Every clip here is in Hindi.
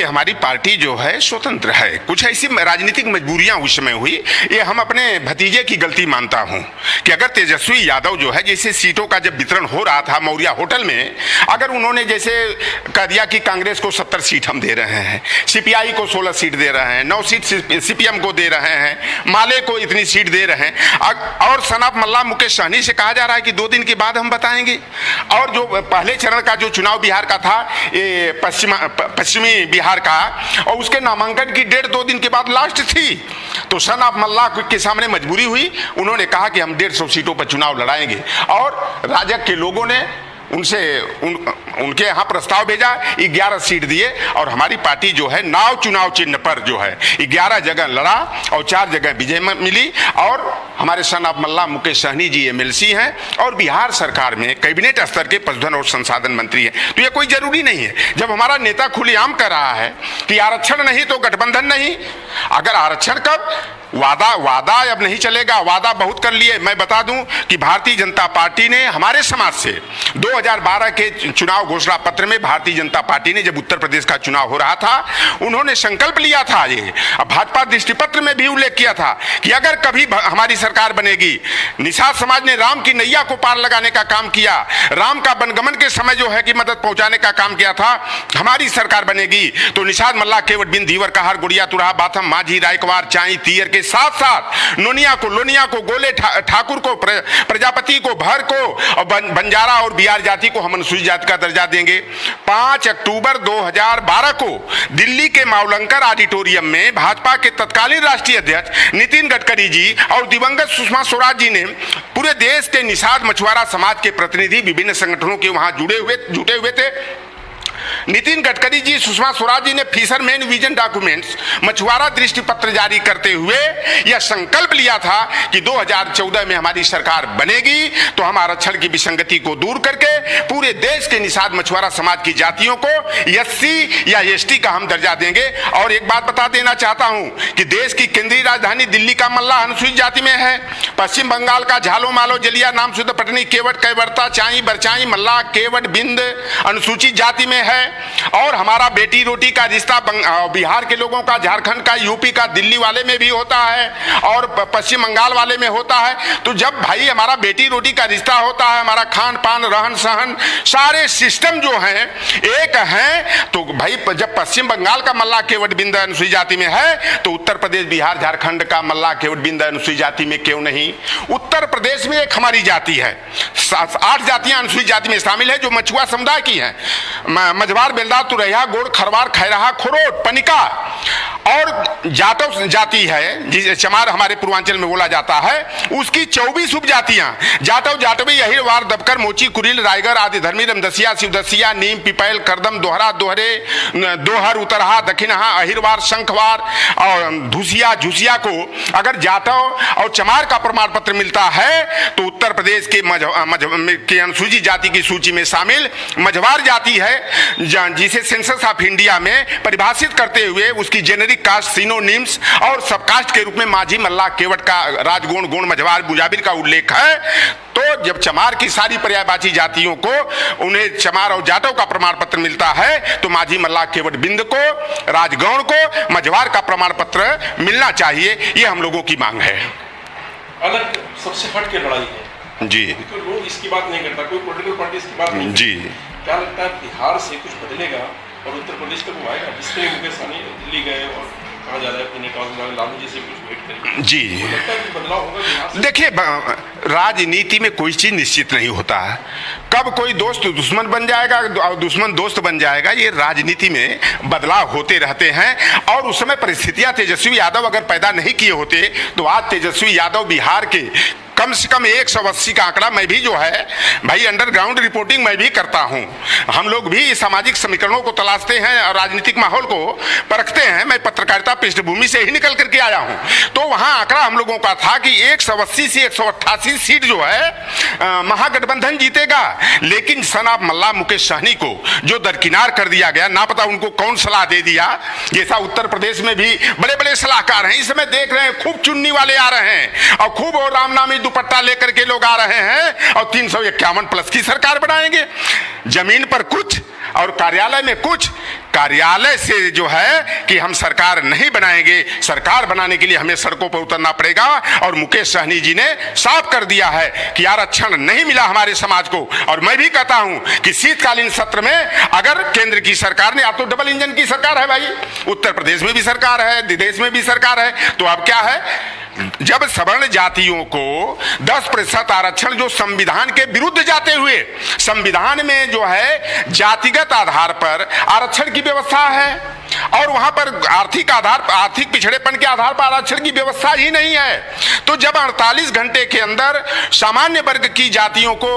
हमारी पार्टी जो है स्वतंत्र है। कुछ ऐसी राजनीतिक मजबूरियां उस समय हुई, ये हम अपने भतीजे की गलती मानता हूं कि अगर तेजस्वी यादव जो है, जैसे सीटों का जब वितरण हो रहा था मौर्या होटल में, अगर उन्होंने जैसे कह दिया कि कांग्रेस को 70 सीट हम दे रहे हैं, सीपीआई को 16 सीट दे रहे हैं, 9 सीट सीपीएम को दे रहे हैं, माले को इतनी सीट दे रहे हैं, और सनाफ मल्ला मुकेश सहनी से कहा जा रहा है कि 2 दिन के बाद हम बताएंगे। और जो पहले चरण का जो चुनाव बिहार का था, ये पश्चिमी बिहार का, और उसके नामांकन की डेट 2 दिन के बाद लास्ट थी। तो सनाफ मल्ला के सामने मजबूरी हुई, उन्होंने कहा कि हम 150 सीटों पर चुनाव लड़ाएंगे, और राजग के लोगों ने उनके यहाँ प्रस्ताव भेजा, 11 सीट दिए, और हमारी पार्टी जो है नाव चुनाव चिन्ह पर जो है 11 जगह लड़ा और 4 जगह विजय मिली। और हमारे सनाफ मल्ला मुकेश सहनी जी एमएलसी हैं और बिहार सरकार में कैबिनेट स्तर के पशुधन और संसाधन मंत्री हैं। तो ये कोई जरूरी नहीं है। जब हमारा नेता खुलेआम कर रहा है कि आरक्षण नहीं तो गठबंधन नहीं, अगर आरक्षण कब, वादा अब नहीं चलेगा, वादा बहुत कर लिए। मैं बता दूं कि भारतीय जनता पार्टी ने हमारे समाज से 2012 के चुनाव घोषणा पत्र में भारतीय जनता पार्टी ने, जब उत्तर प्रदेश का चुनाव हो रहा था, उन्होंने संकल्प लिया था, ये भाजपा दृष्टि पत्र में भी उल्लेख किया था कि अगर कभी हमारी सरकार बनेगी, निषाद समाज ने राम की नैया को पार लगाने का काम किया, राम का वनगमन के समय जो है कि मदद पहुंचाने का काम किया था, हमारी सरकार बनेगी तो निषाद मल्ला केवट बिन धीवर कहार गुड़िया तुरहा बाथम माझी रायकवार चाई तीयर के साथ साथ लोनिया को गोले ठाकुर को प्रजापति को भर को और बंजारा और बिहार जाति को हम अनुसूचित जाति का दर्जा देंगे। 5 अक्टूबर 2012 को दिल्ली के मावलंकर ऑडिटोरियम में भाजपा के तत्कालीन राष्ट्रीय अध्यक्ष नितिन गडकरी जी और दिवंगत सुषमा स्वराज जी ने पूरे देश के निषाद मछुआरा समाज के प्रतिनिधि विभिन्न संगठनों के वहां जुटे हुए थे। नितिन गडकरी जी, सुषमा स्वराज जी ने फिशरमैन विजन डॉक्यूमेंट्स मछुआरा दृष्टि पत्र जारी करते हुए यह संकल्प लिया था कि 2014 में हमारी सरकार बनेगी तो हम आरक्षण की विसंगति को दूर करके पूरे देश के निषाद मछुआरा समाज की जातियों को एससी या एसटी का हम दर्जा देंगे। और एक बात बता देना चाहता हूं कि देश की केंद्रीय राजधानी दिल्ली का मल्ला अनुसूचित जाति में है, पश्चिम बंगाल का झालो मालो जलिया नामशुद्ध पटनी केवट कैवर्ता चाई बरचाई मल्ला केवट बिंद अनुसूचित जाति में है, और हमारा बेटी रोटी का रिश्ता बिहार के लोगों का, झारखंड का, यूपी का, दिल्ली वाले में भी होता है और पश्चिम बंगाल वाले में होता है। तो जब भाई हमारा बेटी रोटी का रिश्ता होता है, हमारा खान पान रहन सहन सारे सिस्टम जो हैं एक हैं, तो भाई जब पश्चिम बंगाल का मल्ला केवट बिंद अनुसूचित जाति में है तो उत्तर प्रदेश बिहार झारखंड का मल्ला केवट बिंद अनुसूचित जाति में क्यों नहीं? उत्तर प्रदेश में एक हमारी जाति है, 8 जातियां अनुसूचित जाति में शामिल है जो मछुआ समुदाय की हैं, मझवार बेलदार तुरैया गोड़ खरवार खैराहा खोरोट पनिका, और जाटव जाति है जिसे चमार हमारे पूर्वांचल में बोला जाता है, उसकी 24 उपजातियां जाटव जाटवी अहिरवार दबकर मोची कुरिल रायगर आदि धर्मी रमदसिया शिवदसिया नीम पिपैल करदम दोहरा दोहरे दोहर उतरहा दक्षिणहा अहिरवार शंखवार और धुसिया झुसिया को अगर जाटव और चमार का प्रमाण पत्र मिलता है तो उत्तर प्रदेश के अनुसूचित जाति की सूची में शामिल मझवार जाति है, जिसे सेंसस ऑफ इंडिया में परिभाषित करते हुए उसकी जेनेरिक कास्ट सिनोनिम्स और सबकास्ट के रूप में माझी मल्ला केवट का राजगोण गोण मझवार बुजाबिर का उल्लेख है। तो जब चमार की सारी पर्यायवाची जातियों को उन्हें चमार और जाटव का प्रमाण पत्र मिलता है तो माझी मल्ला केवट बिंद को, राजगौण को मझवार का प्रमाण पत्र मिलना चाहिए, ये हम लोगों की मांग है। अलग सबसे हट के लड़ाई है जी, तो लोग इसकी बात नहीं करता, कोई पॉलिटिकल पार्टी इसकी बात नहीं जी। क्या लगता है बिहार से कुछ बदलेगा और उत्तर प्रदेश तक वो आएगा? जिसके मुकेश सहनी दिल्ली गए और कहा जा रहा है अपने लालू जी से कुछ वेट करेंगे जी, लगता है कि बदलाव होगा बिहार से? देखिए राजनीति में कोई चीज निश्चित नहीं होता है, कब कोई दोस्त दुश्मन बन जाएगा और दुश्मन दोस्त बन जाएगा, ये राजनीति में बदलाव होते रहते हैं। और उस समय परिस्थितियां तेजस्वी यादव अगर पैदा नहीं किए होते तो आज तेजस्वी यादव बिहार के कम से कम 180 का आंकड़ा, मैं भी जो है भाई अंडरग्राउंड रिपोर्टिंग मैं भी करता हूं, हम लोग भी सामाजिक समीकरणों को तलाशते हैं और राजनीतिक माहौल को परखते हैं। मैं पत्रकारिता पृष्ठभूमि से ही निकल करके आया हूं, तो वहां आंकड़ा हम लोगों का था कि 180 से 188 सीट जो है महागठबंधन जीतेगा। लेकिन सनाफ मल्ला मुकेश सहनी को जो दरकिनार कर दिया गया, ना पता उनको कौन सलाह दे दिया, जैसा उत्तर प्रदेश में भी बड़े बड़े सलाहकार हैं, इस समय देख रहे हैं खूब चुन्नी वाले आ रहे हैं और खूब और रामनामी दुपट्टा लेकर के लोग आ रहे हैं और 351 प्लस की सरकार बनाएंगे। जमीन पर कुछ और कार्यालय में कुछ, कार्यालय से जो है कि हम सरकार नहीं बनाएंगे, सरकार बनाने के लिए हमें सड़कों पर उतरना पड़ेगा। और मुकेश सहनी जी ने साफ कर दिया है कि आरक्षण नहीं मिला हमारे समाज को। और मैं भी कहता हूं कि शीतकालीन सत्र में अगर केंद्र की सरकार ने, अब तो डबल इंजन की सरकार है भाई, उत्तर प्रदेश में भी सरकार है, देश में भी सरकार है, तो अब क्या है, जब सवर्ण जातियों को 10% आरक्षण जो संविधान के विरुद्ध जाते हुए, संविधान में जो है जातिगत आधार पर आरक्षण की व्यवस्था है और वहां पर आर्थिक पिछड़ेपन के आधार पर आरक्षण की व्यवस्था ही नहीं है, तो जब 48 घंटे के अंदर सामान्य वर्ग की जातियों को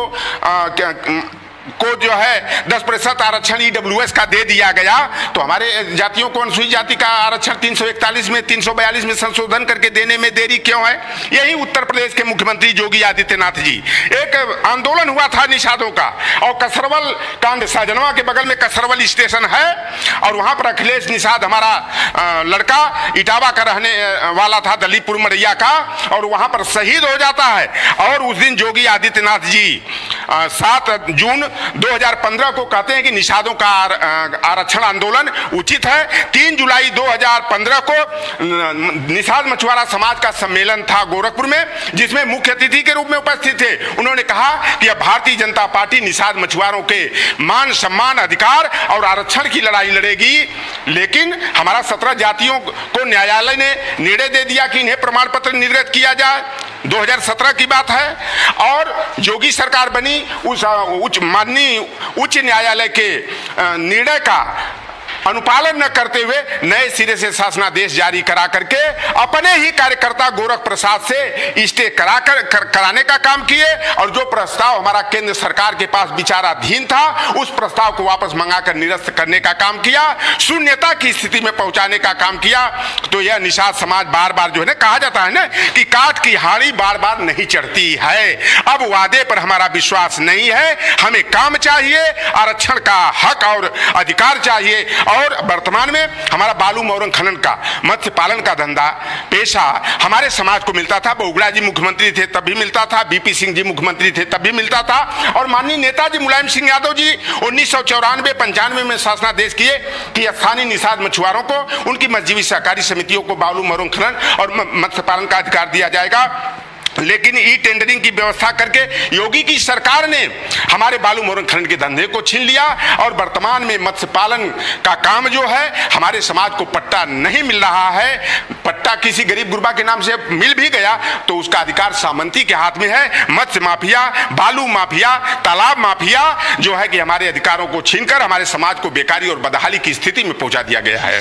जो है 10% आरक्षण ईडब्ल्यूएस का दे दिया गया, तो हमारे जातियों को अनुसूचित जाति का आरक्षण 341 में 342 में संशोधन करके देने में देरी क्यों है? यही उत्तर प्रदेश के मुख्यमंत्री योगी आदित्यनाथ जी, एक आंदोलन हुआ था निषादों का, और कसरवल कांड, सहजनवा के बगल में कसरवल स्टेशन है और वहां पर अखिलेश निषाद हमारा लड़का इटावा का रहने वाला था, दलीपुर मरैया का, और वहां पर शहीद हो जाता है। और उस दिन योगी आदित्यनाथ जी 7 जून 2015 को कहते हैं कि निषादों का आरक्षण आंदोलन उचित है। 3 जुलाई 2015 को निषाद मछुआरा समाज का सम्मेलन था गोरखपुर में, जिसमें मुख्य अतिथि के रूप में उपस्थित थे। उन्होंने कहा कि अब भारतीय जनता पार्टी निषाद मछुआरों के मान सम्मान, अधिकार और आरक्षण की लड़ाई लड़ेगी। लेकिन हमारा 17 जातियों को न्यायालय ने निर्णय दे दिया कि इन्हें प्रमाण पत्र निर्गत किया जाए। 2017 की बात है और योगी सरकार बनी, उस माननीय उच्च न्यायालय के निर्णय का अनुपालन न करते हुए नए सिरे से शासनादेश जारी करा करके अपने ही कार्यकर्ता गोरख प्रसाद से स्टे कराने का काम किए, और जो प्रस्ताव हमारा केंद्र सरकार के पास विचाराधीन था उस प्रस्ताव को वापस मंगाकर निरस्त करने का काम किया, शून्यता की स्थिति में पहुंचाने का काम किया। तो यह निषाद समाज बार बार जो है ना, कहा जाता है ना कि काठ की हाड़ी बार बार नहीं चढ़ती है। अब वादे पर हमारा विश्वास नहीं है, हमें काम चाहिए, आरक्षण का हक और अधिकार चाहिए। और वर्तमान में हमारा बालू मोरंग खनन का, मत्स्य पालन का धंधा पेशा हमारे समाज को मिलता था। बोगड़ा जी मुख्यमंत्री थे तब भी मिलता था, बीपी सिंह जी मुख्यमंत्री थे तब भी मिलता था, और माननीय नेताजी मुलायम सिंह यादव जी 1994-95 में शासनादेश किए कि स्थानीय निषाद मछुआरों को उनकी मजदूरी सहकारी समितियों को बालू मोरंग खनन और मत्स्य पालन का अधिकार दिया जाएगा। लेकिन ई टेंडरिंग की व्यवस्था करके योगी की सरकार ने हमारे बालू मोरंग खनन के धंधे को छीन लिया, और वर्तमान में मत्स्य पालन का काम जो है हमारे समाज को पट्टा नहीं मिल रहा है। पट्टा किसी गरीब गुरबा के नाम से मिल भी गया तो उसका अधिकार सामंती के हाथ में है। मत्स्य माफिया, बालू माफिया, तालाब माफिया जो है कि हमारे अधिकारों को छीनकर हमारे समाज को बेकारी और बदहाली की स्थिति में पहुंचा दिया गया है।